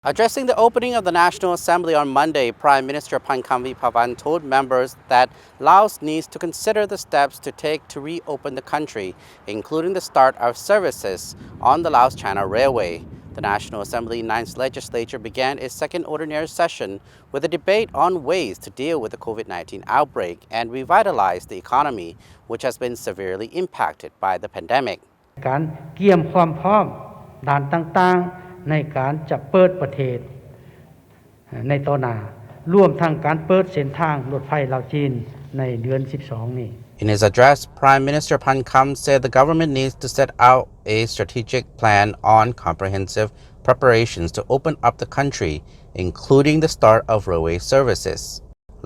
Addressing the opening of the National Assembly on Monday, Prime Minister Pavan told members that Laos needs to consider the steps to take to reopen the country, including the start of services on the Laos-China Railway. The National Assembly 9th Legislature began its second ordinary session with a debate on ways to deal with the COVID-19 outbreak and revitalize the economy, which has been severely impacted by the pandemic. การเตรียมความพร้อมด้านต่างๆในการจะเปิดประเทศในต่อหน้ารวมทั้งการเปิดเส้นทางรถไฟลาวจีนในเดือน12นี้ In his address, Prime Minister Pankam said the government needs to set out a strategic plan on comprehensive preparations to open up the country, including the start of railway services.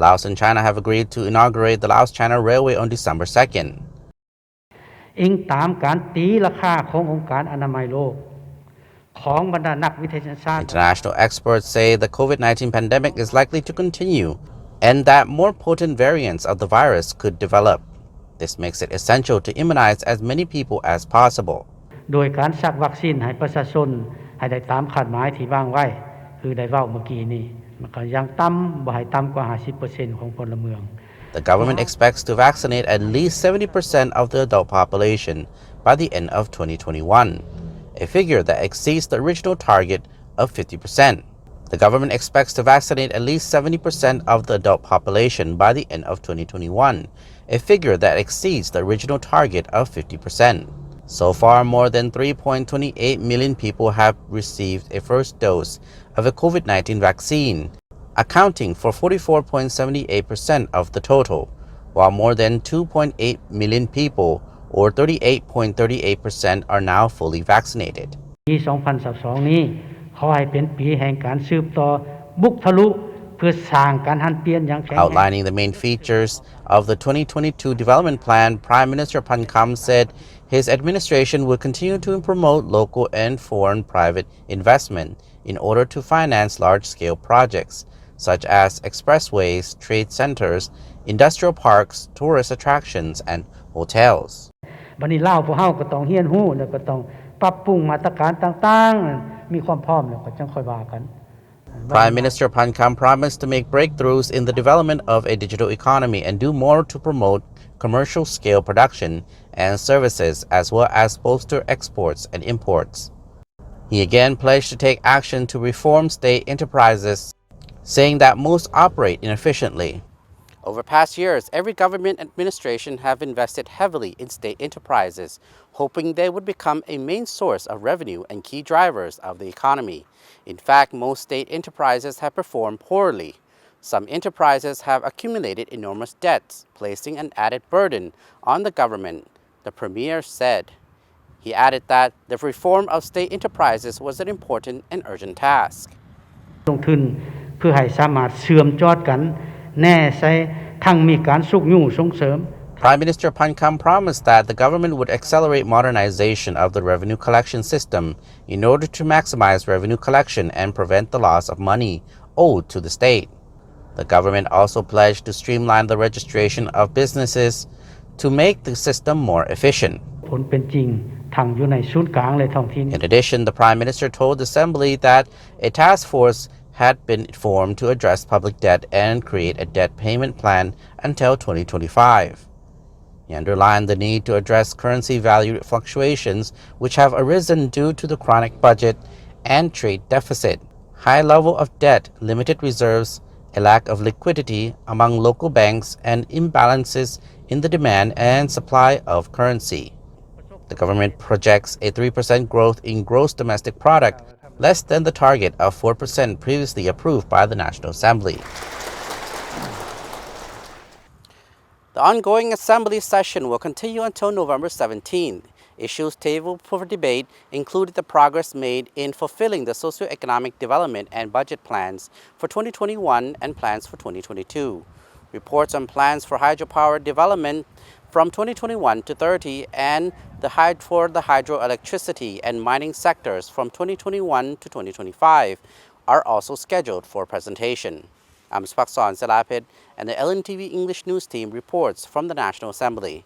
Laos and China have agreed to inaugurate the Laos-China Railway on December 2nd. อิงตามการตีราคาขององค์การอนามัยโลกของบรรดานักวิทยาศาสตร์ International experts say the COVID-19 pandemic is likely to continue and that more potent variants of the virus could develop. This makes it essential to immunize as many people as possible. โดยการสักวัคซีนให้ประชาชนให้ได้ตามคาดหมายที่วางไว้คือได้เว้าเมื่อกี้นี้มันก็ยังต่ำบ่ให้ต่ำกว่า 50% ของพลเมือง The government expects to vaccinate at least 70% of the adult population by the end of 2021, a figure that exceeds the original target of 50%. The government expects to vaccinate at least 70% of the adult population by the end of 2021, a figure that exceeds the original target of 50%. So far, more than 3.28 million people have received a first dose of a COVID-19 vaccine, accounting for 44.78% of the total, while more than 2.8 million people, or 38.38%, are now fully vaccinated. ปี 2022 นี้ขอให้เป็นปีแห่งการสืบต่อบุกทะลุเพื่อสร้างการหันเปลี่ยนอย่างแข็งแกร่ง Outlining the main features of the 2022 development plan, Prime Minister Pankam said his administration will continue to promote local and foreign private investment in order to finance large-scale projects such as expressways, trade centers, industrial parks, tourist attractions, and hotels. บัดนี้ลาวพวกเฮาก็ต้องเรียนรู้แล้วก็ต้องปรับปรุงมาตรการต่างๆมีความพร้อมแล้วก็จังค่อยว่ากัน Prime Minister Pankam promised to make breakthroughs in the development of a digital economy and do more to promote commercial-scale production and services as well as bolster exports and imports. He again pledged to take action to reform state enterprises, saying that most operate inefficiently. Over past years, every government administration have invested heavily in state enterprises, hoping they would become a main source of revenue and key drivers of the economy. In fact, most state enterprises have performed poorly. Some enterprises have accumulated enormous debts, placing an added burden on the government, the Premier said. He added that the reform of state enterprises was an important and urgent task. ลงทุนเพื่อให้สามารถเชื่อมจอดกันแน่ใส่ทั้งมีการสุกยู่ส่งเสริม Prime Minister Pankam promised that the government would accelerate modernization of the revenue collection system in order to maximize revenue collection and prevent the loss of money owed to the state. The government also pledged to streamline the registration of businesses to make the system more efficient. ผลเป็นจริงทั้งอยู่ในศูนย์กลางและท้องถิ่น In addition, the Prime Minister told the Assembly that a task force had been formed to address public debt and create a debt payment plan until 2025. He underlined the need to address currency value fluctuations which have arisen due to the chronic budget and trade deficit, high level of debt, limited reserves, a lack of liquidity among local banks, and imbalances in the demand and supply of currency. The government projects a 3% growth in gross domestic product, less than the target of 4% previously approved by the National Assembly. The ongoing Assembly session will continue until November 17th. Issues tabled for debate included the progress made in fulfilling the socio-economic development and budget plans for 2021 and plans for 2022. Reports on plans for hydropower development from 2021 to 30 and for the hydroelectricity and mining sectors from 2021 to 2025 are also scheduled for presentation. I'm Spakson Selapit, and the LNTV English News Team reports from the National Assembly.